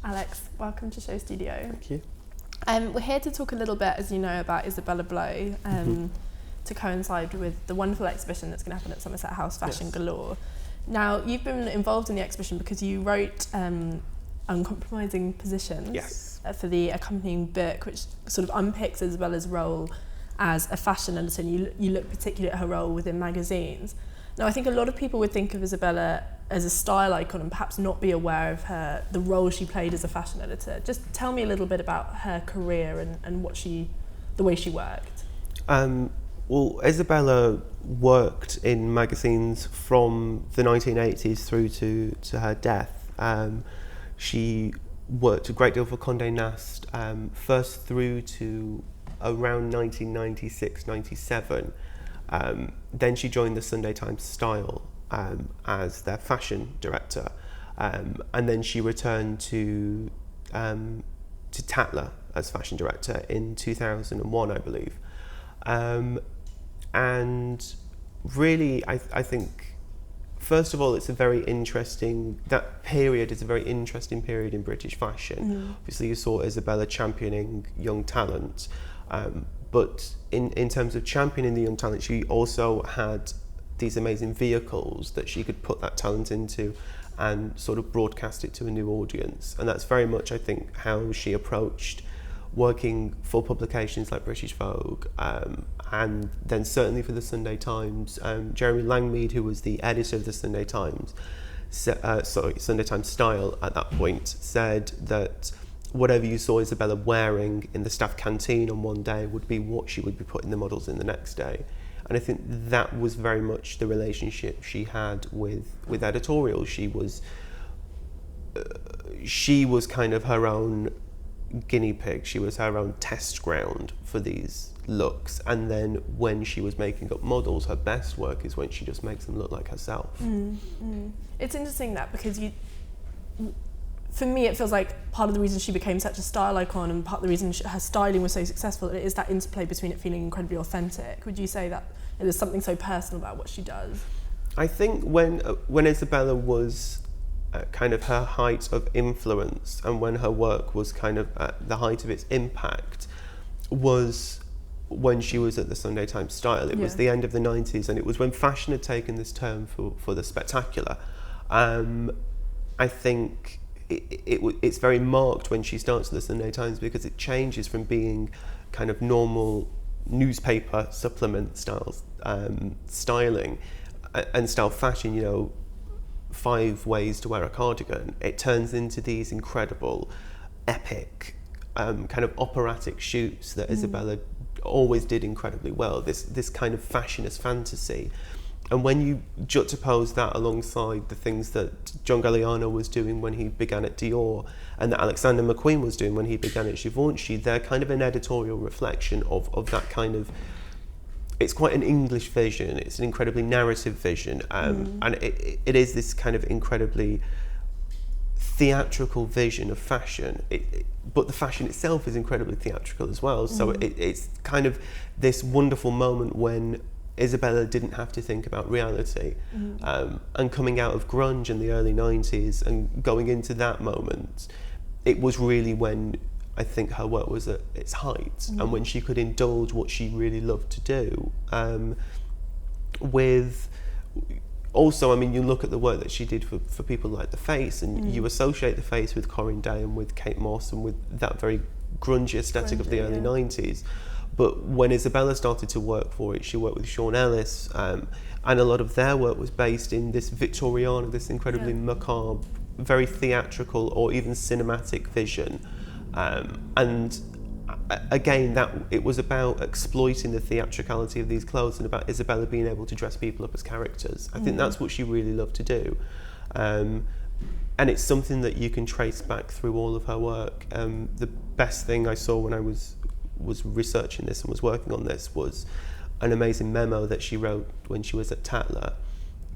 Alex, welcome to SHOWstudio. Thank you. We're here to talk a little bit, as you know, about Isabella Blow to coincide with the wonderful exhibition that's going to happen at Somerset House, Fashion Galore. Now, you've been involved in the exhibition because you wrote Uncompromising Positions for the accompanying book, which sort of unpicks Isabella's role as a fashion editor, and you look particularly at her role within magazines. Now, I think a lot of people would think of Isabella as a style icon and perhaps not be aware of the role she played as a fashion editor. Just tell me a little bit about her career and the way she worked. Well, Isabella worked in magazines from the 1980s through to her death. She worked a great deal for Condé Nast, first through to around 1996-97. Then she joined the Sunday Times Style as their fashion director, and then she returned to Tatler as fashion director in 2001, I believe. And really, I think, first of all, that period is a very interesting period in British fashion. Obviously, you saw Isabella championing young talent, but in terms of championing the young talent, she also had these amazing vehicles that she could put that talent into and sort of broadcast it to a new audience. And that's very much, I think, how she approached working for publications like British Vogue, and then certainly for the Sunday Times. Jeremy Langmead, who was the editor of the Sunday Times, Sunday Times Style at that point, said that whatever you saw Isabella wearing in the staff canteen on one day would be what she would be putting the models in the next day. And I think that was very much the relationship she had with editorial. She was kind of her own guinea pig. She was her own test ground for these looks. And then when she was making up models, her best work is when she just makes them look like herself. It's interesting that, because for me, it feels like part of the reason she became such a style icon and part of the reason her styling was so successful is that interplay between it feeling incredibly authentic. Would you say that there's something so personal about what she does? I think when Isabella was kind of her height of influence and when her work was kind of at the height of its impact was when she was at the Sunday Times Style. It was the end of the 90s, and it was when fashion had taken this turn for the spectacular. I think it's very marked when she starts at the Sunday Times, because it changes from being kind of normal newspaper supplement styles, styling and style fashion, 5 ways to wear a cardigan. It turns into these incredible, epic, kind of operatic shoots that Isabella always did incredibly well, this kind of fashion as fantasy. And when you juxtapose that alongside the things that John Galliano was doing when he began at Dior, and that Alexander McQueen was doing when he began at Givenchy, they're kind of an editorial reflection of that kind of... It's quite an English vision, it's an incredibly narrative vision, and it is this kind of incredibly theatrical vision of fashion. But the fashion itself is incredibly theatrical as well, so it's kind of this wonderful moment when Isabella didn't have to think about reality. And coming out of grunge in the early 90s and going into that moment, it was really when I think her work was at its height, and when she could indulge what she really loved to do. Also, I mean, you look at the work that she did for people like The Face, and you associate The Face with Corinne Day and with Kate Moss and with that very grungy aesthetic of the early 90s. But when Isabella started to work for it, she worked with Sean Ellis, and a lot of their work was based in this Victoriana, this incredibly macabre, very theatrical or even cinematic vision. And again, that it was about exploiting the theatricality of these clothes and about Isabella being able to dress people up as characters. I think that's what she really loved to do. And it's something that you can trace back through all of her work. The best thing I saw when I was researching this and was working on this was an amazing memo that she wrote when she was at Tatler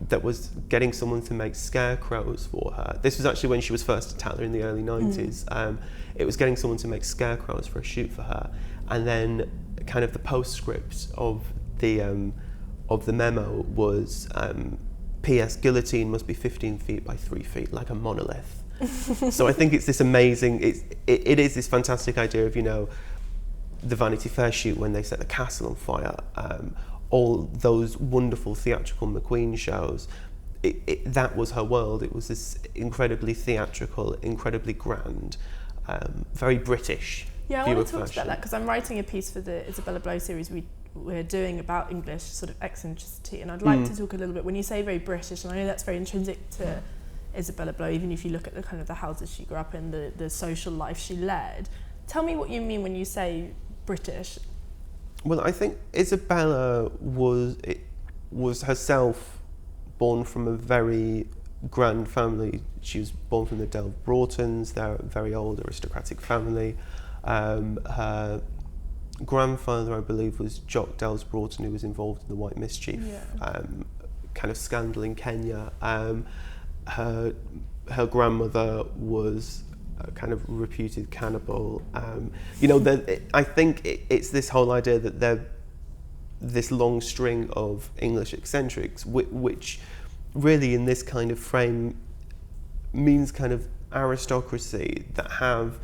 that was getting someone to make scarecrows for her. This was actually when she was first at Tatler in the early 90s. It was getting someone to make scarecrows for a shoot for her, and then kind of the postscript of the memo was P.S. guillotine must be 15 feet by 3 feet, like a monolith. So I think it's this amazing, it is this fantastic idea of, you know, the Vanity Fair shoot when they set the castle on fire, all those wonderful theatrical McQueen shows. That was her world. It was this incredibly theatrical, incredibly grand, very British. Yeah, I want to talk about that because I'm writing a piece for the Isabella Blow series we're doing about English sort of eccentricity, and I'd like to talk a little bit, when you say very British, and I know that's very intrinsic to Isabella Blow, even if you look at the kind of the houses she grew up in, the social life she led. Tell me what you mean when you say British. Well, I think Isabella was herself born from a very grand family. She was born from the Delve Broughtons. They're a very old aristocratic family. Her grandfather, I believe, was Jock Delves Broughton, who was involved in the White Mischief kind of scandal in Kenya. Her grandmother was a kind of reputed cannibal. You know, I think it's this whole idea that they're this long string of English eccentrics, which really in this kind of frame means kind of aristocracy that have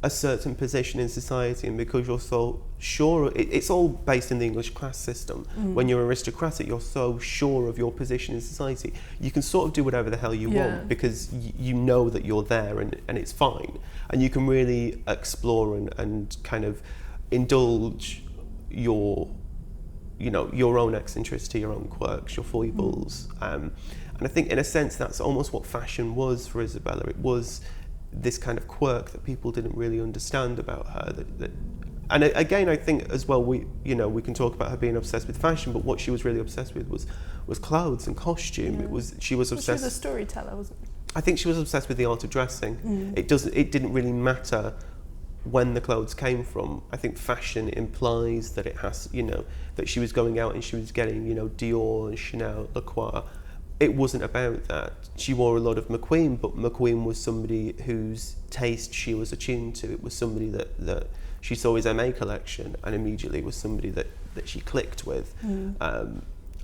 a certain position in society, and because you're so sure, it's all based in the English class system. When you're aristocratic, you're so sure of your position in society, you can sort of do whatever the hell you want because you know that you're there and it's fine, and you can really explore and kind of indulge your own eccentricity, your own quirks, your foibles. And I think in a sense that's almost what fashion was for Isabella. It was this kind of quirk that people didn't really understand about her. And again, I think as well, we can talk about her being obsessed with fashion, but what she was really obsessed with was clothes and costume. She was obsessed. She was a storyteller, wasn't she? I think she was obsessed with the art of dressing. It didn't really matter when the clothes came from. I think fashion implies that it has, that she was going out and she was getting, Dior and Chanel, Lacroix. It wasn't about that. She wore a lot of McQueen, but McQueen was somebody whose taste she was attuned to. It was somebody that she saw his MA collection and immediately was somebody that she clicked with.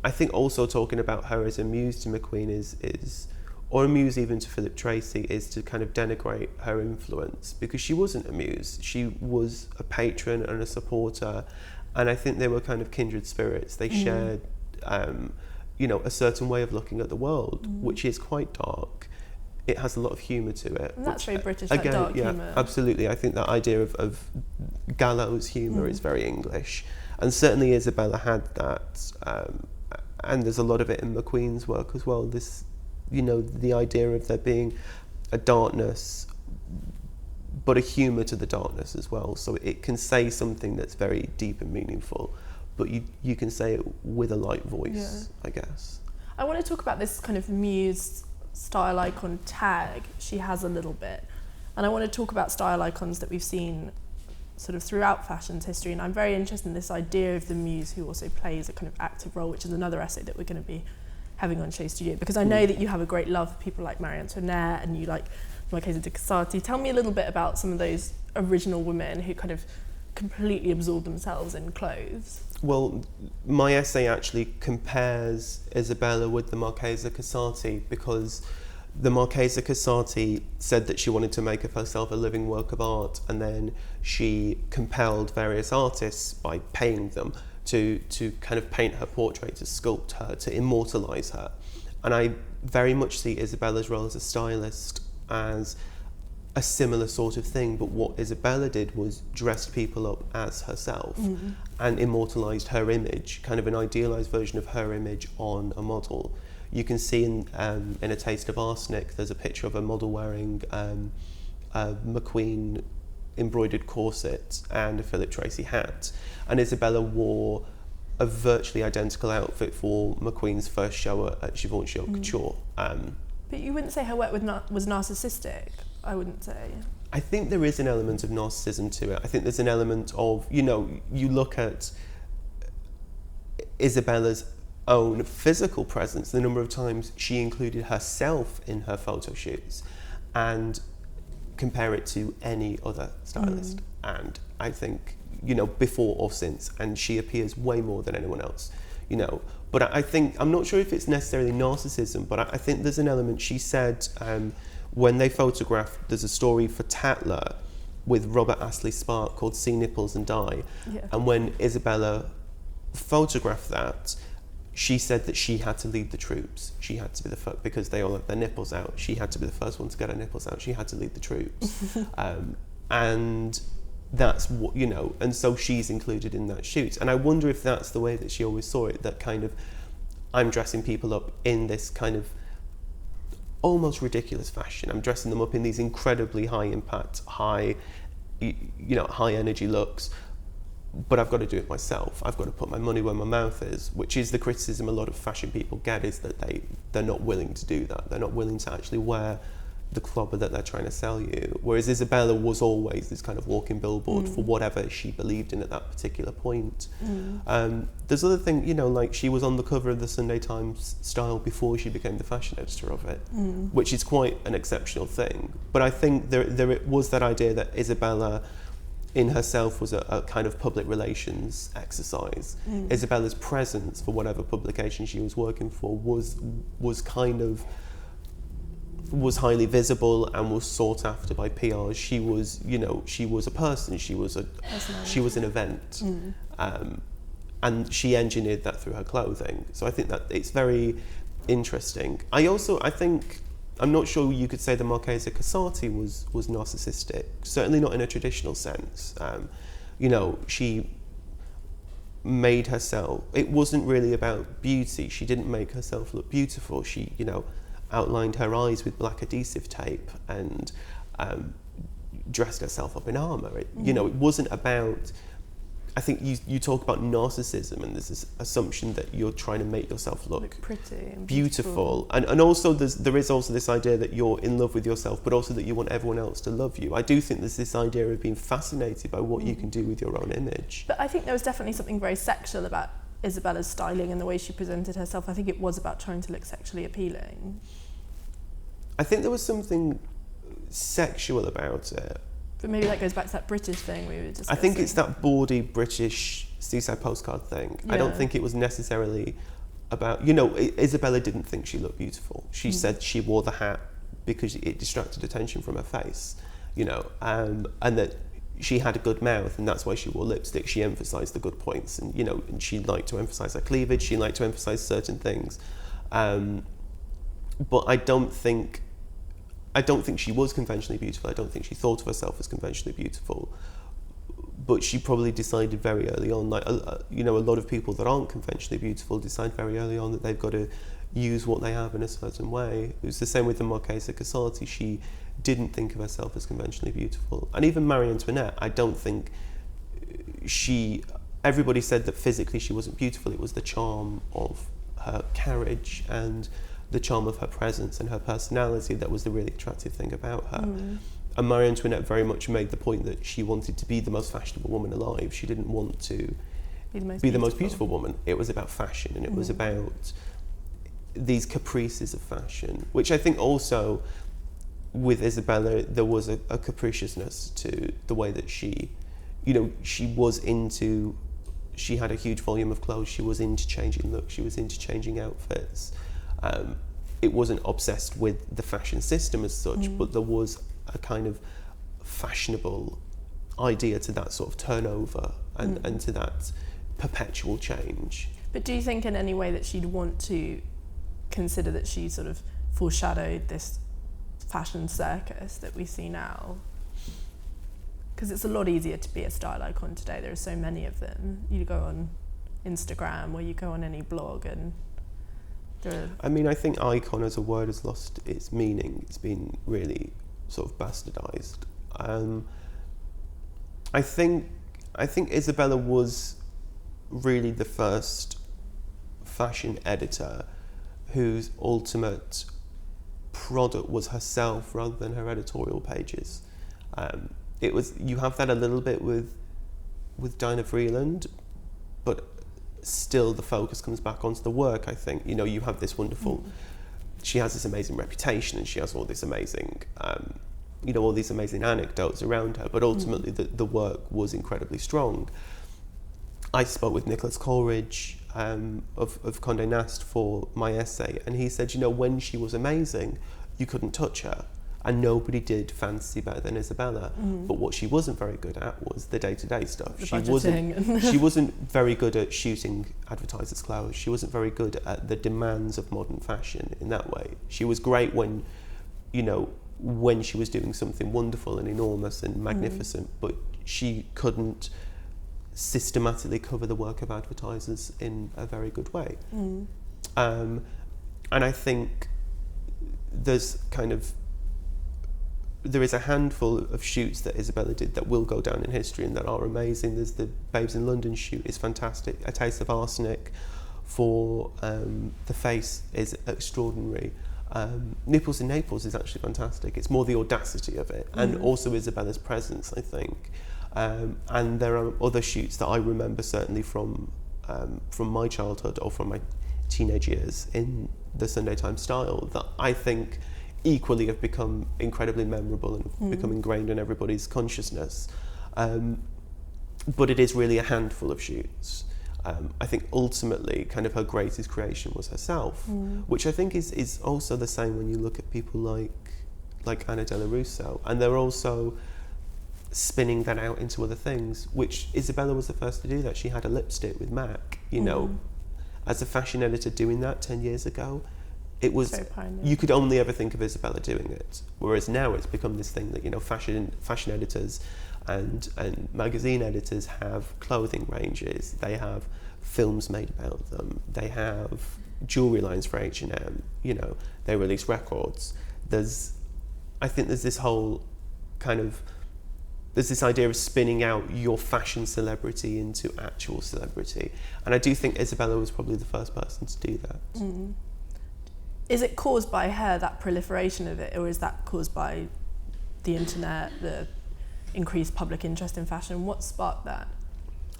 I think also talking about her as a muse to McQueen is or a muse even to Philip Tracy, is to kind of denigrate her influence, because she wasn't a muse. She was a patron and a supporter, and I think they were kind of kindred spirits. They shared a certain way of looking at the world, which is quite dark. It has a lot of humour to it. And that's very British, again, that dark humour. Absolutely. I think that idea of gallows humour is very English. And certainly Isabella had that. And there's a lot of it in McQueen's work as well. This, the idea of there being a darkness, but a humour to the darkness as well. So it can say something that's very deep and meaningful, but you can say it with a light voice, I guess. I want to talk about this kind of muse style icon tag she has a little bit. And I want to talk about style icons that we've seen sort of throughout fashion's history. And I'm very interested in this idea of the muse who also plays a kind of active role, which is another essay that we're going to be having on SHOWstudio, because I know that you have a great love for people like Marie Antoinette and you like Marchesa di Casati. Tell me a little bit about some of those original women who kind of completely absorb themselves in clothes. Well, my essay actually compares Isabella with the Marchesa Casati, because the Marchesa Casati said that she wanted to make of herself a living work of art, and then she compelled various artists by paying them to kind of paint her portrait, to sculpt her, to immortalise her. And I very much see Isabella's role as a stylist as a similar sort of thing, but what Isabella did was dressed people up as herself and immortalised her image, kind of an idealised version of her image on a model. You can see in A Taste of Arsenic, there's a picture of a model wearing a McQueen embroidered corset and a Philip Tracy hat, and Isabella wore a virtually identical outfit for McQueen's first show at Givenchy Haute Couture. But you wouldn't say her work was narcissistic, I wouldn't say. I think there is an element of narcissism to it. I think there's an element of, you look at Isabella's own physical presence, the number of times she included herself in her photo shoots, and compare it to any other stylist. And I think, before or since, and she appears way more than anyone else, But I think, I'm not sure if it's necessarily narcissism, but I think there's an element. She said, when they photographed, there's a story for Tatler with Robert Astley Spark called See Nipples and Die. Yeah. And when Isabella photographed that, she said that she had to lead the troops. She had to be the first, because they all had their nipples out. She had to be the first one to get her nipples out. She had to lead the troops. And that's what, you know, and so she's included in that shoot. And I wonder if that's the way that she always saw it, that kind of, I'm dressing people up in this kind of almost ridiculous fashion. I'm dressing them up in these incredibly high impact, high energy looks, but I've got to do it myself. I've got to put my money where my mouth is, which is the criticism a lot of fashion people get, is that they're not willing to do that. They're not willing to actually wear the clobber that they're trying to sell you. Whereas Isabella was always this kind of walking billboard for whatever she believed in at that particular point. There's other things, you know, like she was on the cover of the Sunday Times Style before she became the fashion editor of it, which is quite an exceptional thing. But I think there was that idea that Isabella in herself was a kind of public relations exercise. Isabella's presence for whatever publication she was working for was highly visible and was sought after by PRs. She was a person. She was an event, and she engineered that through her clothing. So I think that it's very interesting. I'm not sure you could say the Marchesa Casati was narcissistic. Certainly not in a traditional sense. She made herself. It wasn't really about beauty. She didn't make herself look beautiful. She, outlined her eyes with black adhesive tape and dressed herself up in armour. It wasn't about. I think you talk about narcissism, and there's this assumption that you're trying to make yourself look pretty and beautiful. And also there is also this idea that you're in love with yourself, but also that you want everyone else to love you. I do think there's this idea of being fascinated by what you can do with your own image. But I think there was definitely something very sexual about Isabella's styling and the way she presented herself. I think it was about trying to look sexually appealing. I think there was something sexual about it. But maybe that goes back to that British thing we were discussing. I think it's that bawdy British seaside postcard thing. Yeah. I don't think it was necessarily about, Isabella didn't think she looked beautiful. She said she wore the hat because it distracted attention from her face, and that she had a good mouth and that's why she wore lipstick. She emphasised the good points and, and she liked to emphasise her cleavage. She liked to emphasise certain things. But I don't think she was conventionally beautiful. I don't think she thought of herself as conventionally beautiful. But she probably decided very early on, like, a lot of people that aren't conventionally beautiful decide very early on that they've got to use what they have in a certain way. It was the same with the Marchesa Casati. She didn't think of herself as conventionally beautiful. And even Marie Antoinette, I don't think everybody said that physically she wasn't beautiful. It was the charm of her carriage and the charm of her presence and her personality that was the really attractive thing about her. And Marie Antoinette very much made the point that she wanted to be the most fashionable woman alive. She didn't want to be the most beautiful woman. It was about fashion, and it was about these caprices of fashion, which I think also with Isabella there was a capriciousness to the way that she had a huge volume of clothes. She was into changing looks. She was into changing outfits. It wasn't obsessed with the fashion system as such, but there was a kind of fashionable idea to that sort of turnover and to that perpetual change. But do you think in any way that she'd want to consider that she sort of foreshadowed this fashion circus that we see now? Because it's a lot easier to be a style icon today. There are so many of them. You go on Instagram or you go on any blog and I think icon as a word has lost its meaning. It's been really sort of bastardized. I think Isabella was really the first fashion editor whose ultimate product was herself rather than her editorial pages. You have that a little bit with Dinah Vreeland, but still the focus comes back onto the work. I think you have this wonderful she has this amazing reputation and she has all this amazing all these amazing anecdotes around her, but ultimately the work was incredibly strong. I spoke with Nicholas Coleridge of Condé Nast for my essay, and he said when she was amazing you couldn't touch her, and nobody did fantasy better than Isabella. But what she wasn't very good at was the day-to-day stuff. She wasn't very good at shooting advertisers' clothes. She wasn't very good at the demands of modern fashion in that way. She was great when, you know, when she was doing something wonderful and enormous and magnificent, but she couldn't systematically cover the work of advertisers in a very good way. And I think there is a handful of shoots that Isabella did that will go down in history and that are amazing. There's the Babes in London shoot is fantastic. A Taste of Arsenic for the face is extraordinary. Nipples in Naples is actually fantastic. It's more the audacity of it and also Isabella's presence, I think. And there are other shoots that I remember certainly from my childhood or from my teenage years in the Sunday Times style that I think equally have become incredibly memorable and become ingrained in everybody's consciousness. But it is really a handful of shoots. I think ultimately kind of her greatest creation was herself, which I think is also the same when you look at people like Anna Della Russo, and they're also spinning that out into other things, which Isabella was the first to do that. She had a lipstick with MAC, you know, as a fashion editor doing that 10 years ago, it was, you could only ever think of Isabella doing it. Whereas now it's become this thing that, you know, fashion editors and magazine editors have clothing ranges, they have films made about them, they have jewellery lines for H&M, you know, they release records. I think there's this whole kind of, there's this idea of spinning out your fashion celebrity into actual celebrity. And I do think Isabella was probably the first person to do that. Is it caused by her, that proliferation of it, or is that caused by the internet, the increased public interest in fashion? What sparked that?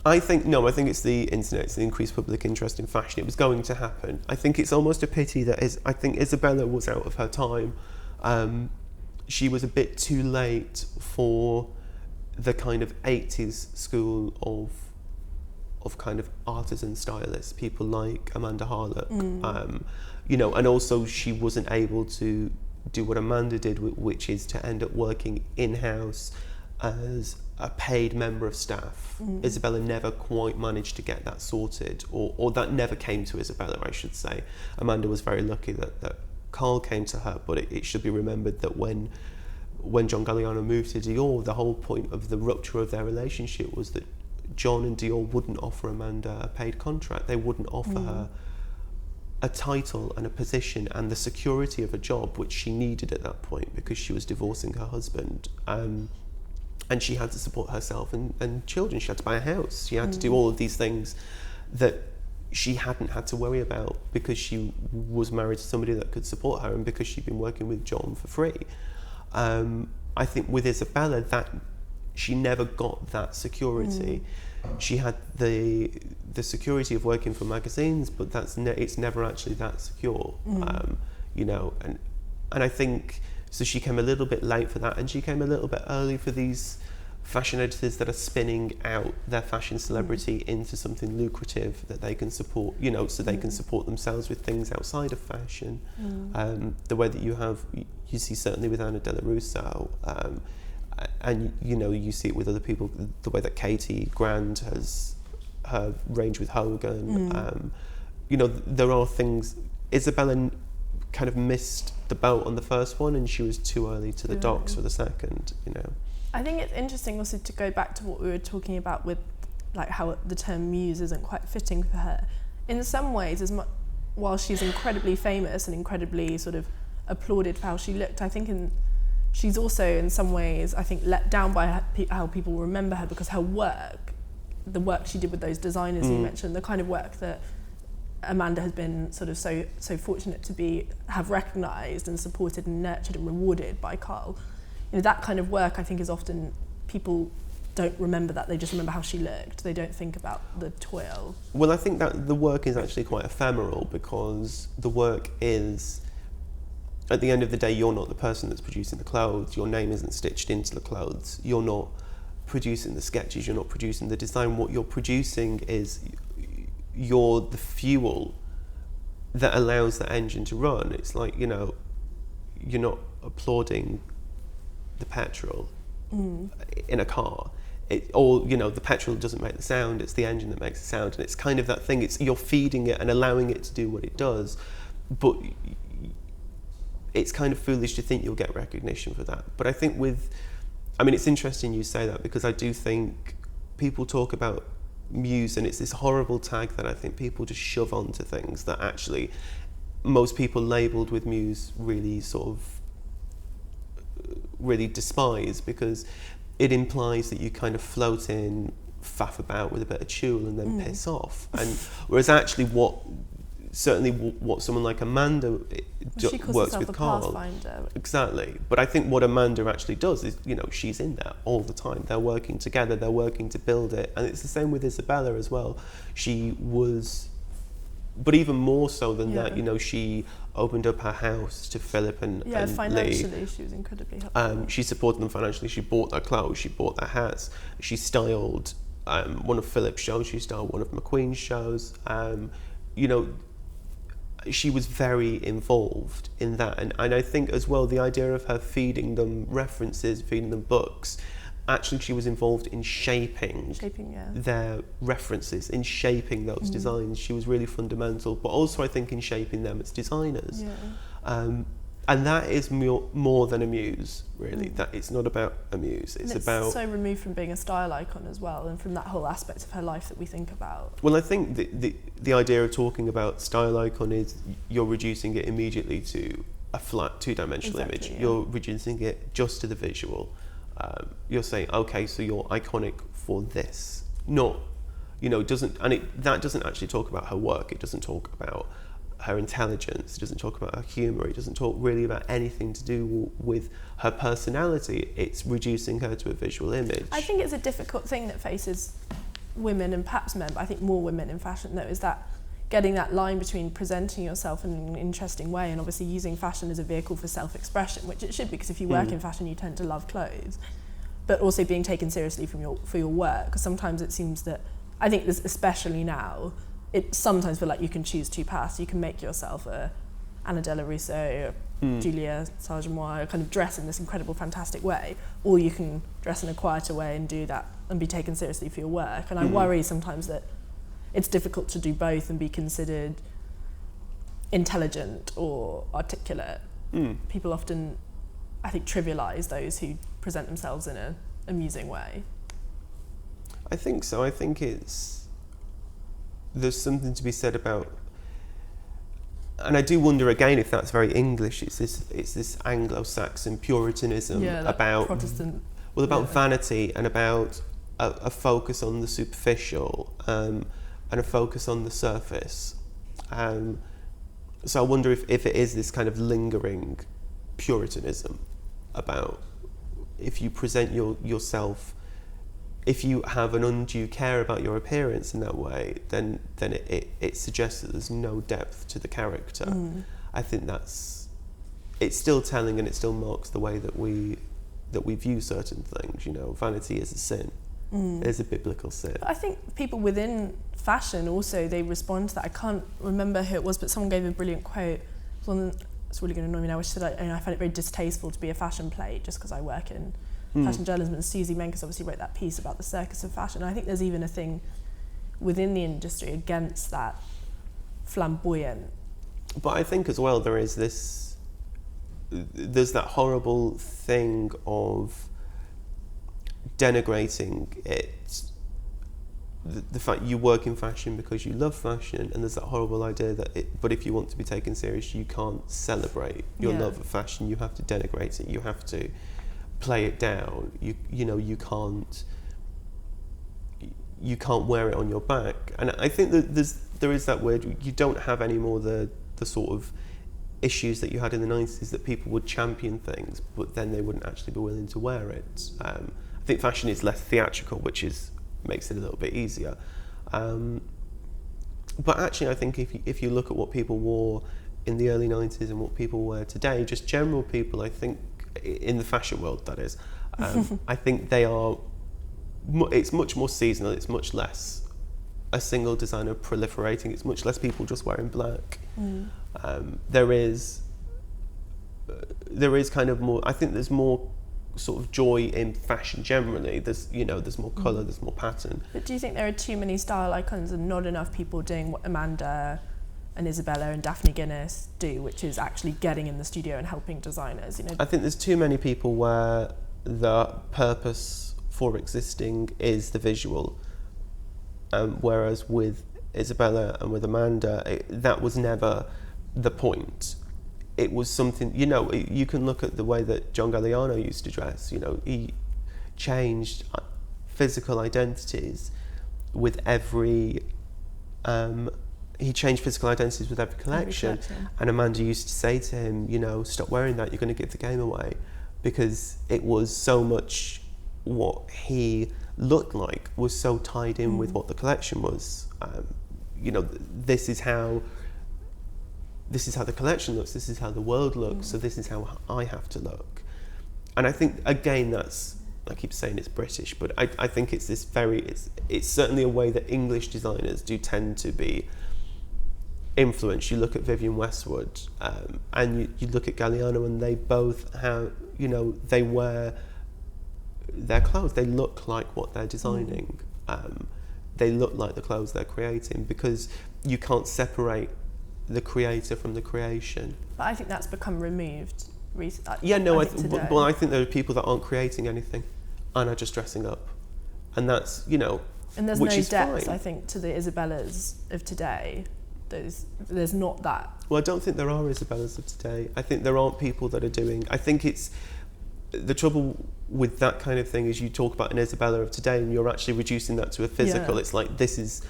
I think it's the internet, it's the increased public interest in fashion. It was going to happen. I think it's almost a pity that I think Isabella was out of her time. She was a bit too late for the kind of 80s school of kind of artisan stylists, people like Amanda Harlock, you know, and also she wasn't able to do what Amanda did, which is to end up working in-house as a paid member of staff. Isabella never quite managed to get that sorted, or that never came to Isabella, I should say. Amanda was very lucky that Carl came to her, but it should be remembered that when John Galliano moved to Dior, the whole point of the rupture of their relationship was that John and Dior wouldn't offer Amanda a paid contract. They wouldn't offer her a title and a position and the security of a job, which she needed at that point because she was divorcing her husband. And she had to support herself and children. She had to buy a house. She had to do all of these things that she hadn't had to worry about because she was married to somebody that could support her and because she'd been working with John for free. I think with Isabella, that she never got that security. She had the security of working for magazines, but it's never actually that secure, you know. And I think so. She came a little bit late for that, and she came a little bit early for these fashion editors that are spinning out their fashion celebrity into something lucrative that they can support, you know, so they can support themselves with things outside of fashion. The way that you see certainly with Anna Della Russo, and you know, you see it with other people, the way that Katie Grand has her range with Hogan. You know, there are things. Isabella kind of missed the boat on the first one, and she was too early to the docks for the second, you know. I think it's interesting also to go back to what we were talking about with like how the term muse isn't quite fitting for her. In some ways, while she's incredibly famous and incredibly sort of applauded for how she looked, I think she's also in some ways, I think, let down by how people remember her, because her work, the work she did with those designers you mentioned, the kind of work that Amanda has been sort of so fortunate to have recognised and supported and nurtured and rewarded by Carl. You know, that kind of work, I think, is often, people don't remember that, they just remember how she looked. They don't think about the toil. Well, I think that the work is actually quite ephemeral, because the work is, at the end of the day, you're not the person that's producing the clothes. Your name isn't stitched into the clothes. You're not producing the sketches. You're not producing the design. What you're producing is you're the fuel that allows the engine to run. It's like, you know, you're not applauding the petrol in a car. Or, you know, the petrol doesn't make the sound, it's the engine that makes the sound. And it's kind of that thing, you're feeding it and allowing it to do what it does. But it's kind of foolish to think you'll get recognition for that. But I think it's interesting you say that, because I do think people talk about muse, and it's this horrible tag that I think people just shove onto things that actually most people labelled with muse really really despise, because it implies that you kind of float in, faff about with a bit of tulle and then piss off. And whereas actually what someone like Amanda works with Carl. Exactly. But I think what Amanda actually does is, you know, she's in there all the time. They're working together, they're working to build it. And it's the same with Isabella as well. She was, but even more so than that, you know, she opened up her house to Philip and financially Lee. she was incredibly helpful. She supported them financially. She bought their clothes, she bought their hats. She styled one of Philip's shows, she styled one of McQueen's shows. You know, she was very involved in that. And I think as well, the idea of her feeding them references, feeding them books, actually she was involved in shaping their references, in shaping those designs. She was really fundamental, but also I think in shaping them as designers. And that is more than a muse, really. That it's not about a muse. It's about so removed from being a style icon as well, and from that whole aspect of her life that we think about. Well, I think the idea of talking about style icon is you're reducing it immediately to a flat two-dimensional image. You're reducing it just to the visual. You're saying, okay, so you're iconic for this. Not, you know, that doesn't actually talk about her work. It doesn't talk about her intelligence. It doesn't talk about her humour. It doesn't talk really about anything to do with her personality. It's reducing her to a visual image. I think it's a difficult thing that faces women and perhaps men, but I think more women in fashion, though, is that getting that line between presenting yourself in an interesting way and obviously using fashion as a vehicle for self-expression, which it should be, because if you work in fashion you tend to love clothes, but also being taken seriously for your work. Because sometimes it seems that, I think this especially now, it sometimes feel like you can choose two paths. You can make yourself a Anna Della Russo, Julia Sargemois, kind of dress in this incredible, fantastic way, or you can dress in a quieter way and do that and be taken seriously for your work. And I worry sometimes that it's difficult to do both and be considered intelligent or articulate. People often, I think, trivialise those who present themselves in an amusing way. I think so. I think there's something to be said about, and I do wonder again if that's very English. It's this Anglo-Saxon Puritanism about Protestant. Well, about vanity and about a focus on the superficial and a focus on the surface. So I wonder if it is this kind of lingering Puritanism about if you present yourself, if you have an undue care about your appearance in that way, then it suggests that there's no depth to the character. I think it's still telling, and it still marks the way that we view certain things. You know, vanity is a sin. It is a biblical sin. But I think people within fashion also, they respond to that. I can't remember who it was, but someone gave a brilliant quote. It's really going to annoy me now. I find it very distasteful to be a fashion plate just because I work in fashion journalism. And Susie Menkes obviously wrote that piece about the circus of fashion. And I think there's even a thing within the industry against that flamboyant. But I think as well there's that horrible thing of denigrating it. The fact you work in fashion because you love fashion, and there's that horrible idea that but if you want to be taken serious, you can't celebrate your love of fashion. You have to denigrate it. You have to play it down. You know you can't wear it on your back. And I think that there is that weird, you don't have any more the sort of issues that you had in the 90s, that people would champion things but then they wouldn't actually be willing to wear it. I think fashion is less theatrical, which makes it a little bit easier. But actually I think if you look at what people wore in the early 90s and what people wear today, just general people, I think in the fashion world that is, I think it's much more seasonal. It's much less a single designer proliferating. It's much less people just wearing black. There is kind of more, I think there's more sort of joy in fashion generally. There's more colour, there's more pattern. But do you think there are too many style icons and not enough people doing what Amanda and Isabella and Daphne Guinness do, which is actually getting in the studio and helping designers? I think there's too many people where the purpose for existing is the visual, whereas with Isabella and with Amanda, that was never the point. It was something, you can look at the way that John Galliano used to dress. He changed physical identities with every collection. And Amanda used to say to him, stop wearing that, you're going to give the game away, because it was so much what he looked like was so tied in with what the collection was. This is how the collection looks, this is how the world looks, so this is how I have to look. And I think, again, I keep saying it's British, but I think it's it's certainly a way that English designers do tend to be influenced. You look at Vivienne Westwood, and you look at Galliano, and they both have, they wear their clothes, they look like what they're designing. They look like the clothes they're creating, because you can't separate the creator from the creation. But I think that's become removed recently. I think there are people that aren't creating anything and are just dressing up, and that's and there's which no is depth, fine. I think, to the Isabellas of today. There's not that. Well, I don't think there are Isabellas of today. I think there aren't people that are doing. I think it's the trouble with that kind of thing is you talk about an Isabella of today and you're actually reducing that to a physical. It's like, this is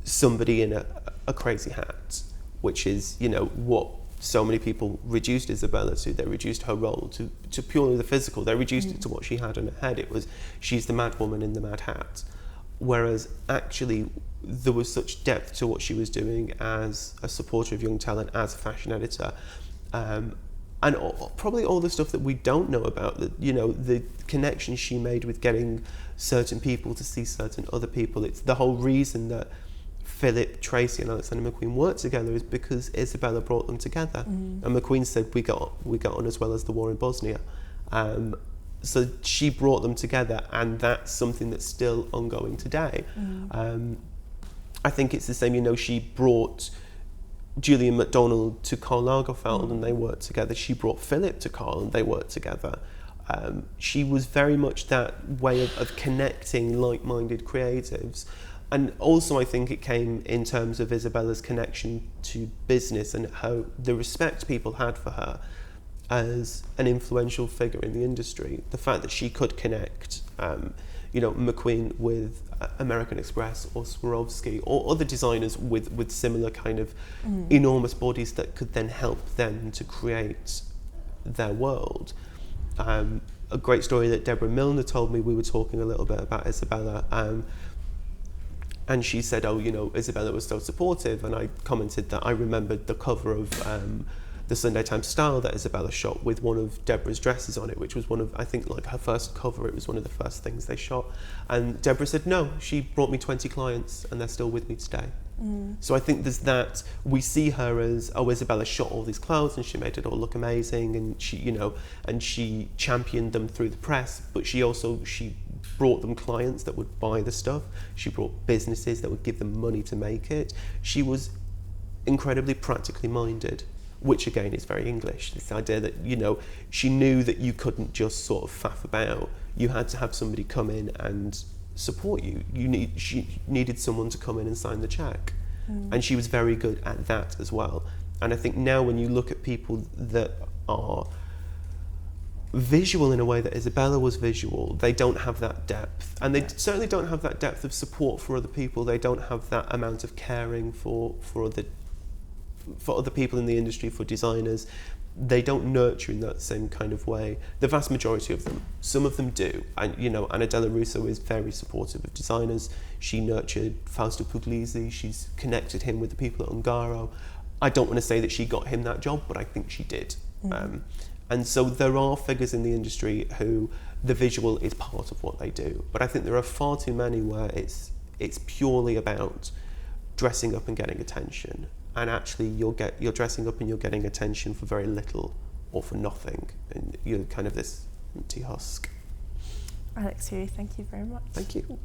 somebody in a crazy hat, which is, what so many people reduced Isabella to. They reduced her role to purely the physical. They reduced it to what she had on her head. It was, she's the mad woman in the mad hat. Whereas actually there was such depth to what she was doing as a supporter of young talent, as a fashion editor, and probably all the stuff that we don't know about, the connections she made with getting certain people to see certain other people. It's the whole reason that Philip, Tracy and Alexander McQueen worked together is because Isabella brought them together. And McQueen said we got on as well as the war in Bosnia. So she brought them together, and that's something that's still ongoing today. I think it's the same, she brought Julian MacDonald to Karl Lagerfeld and they worked together. She brought Philip to Karl and they worked together. She was very much that way of connecting like-minded creatives. And also I think it came in terms of Isabella's connection to business and the respect people had for her as an influential figure in the industry. The fact that she could connect, McQueen with American Express or Swarovski or other designers with similar kind of enormous bodies that could then help them to create their world. A great story that Deborah Milner told me, we were talking a little bit about Isabella, and she said, Isabella was so supportive, and I commented that I remembered the cover of the Sunday Times Style that Isabella shot with one of Deborah's dresses on it, which was one of, I think, like her first cover. It was one of the first things they shot. And Deborah said, no, she brought me 20 clients and they're still with me today. So I think there's that, we see her as, Isabella shot all these clothes and she made it all look amazing, and she, and she championed them through the press, but she brought them clients that would buy the stuff. She brought businesses that would give them money to make it. She was incredibly practically minded, which again is very English. This idea that, she knew that you couldn't just sort of faff about. You had to have somebody come in and support you. She needed someone to come in and sign the check. And she was very good at that as well. And I think now when you look at people that are visual in a way that Isabella was visual, they don't have that depth. And they certainly don't have that depth of support for other people. They don't have that amount of caring for other people in the industry, for designers. They don't nurture in that same kind of way. The vast majority of them. Some of them do. And, Anna Della Russo is very supportive of designers. She nurtured Fausto Puglisi. She's connected him with the people at Ungaro. I don't want to say that she got him that job, but I think she did. And so there are figures in the industry who the visual is part of what they do. But I think there are far too many where it's purely about dressing up and getting attention. And actually you're dressing up and you're getting attention for very little or for nothing. And you're kind of this Empty husk. Alex Huey, thank you very much. Thank you.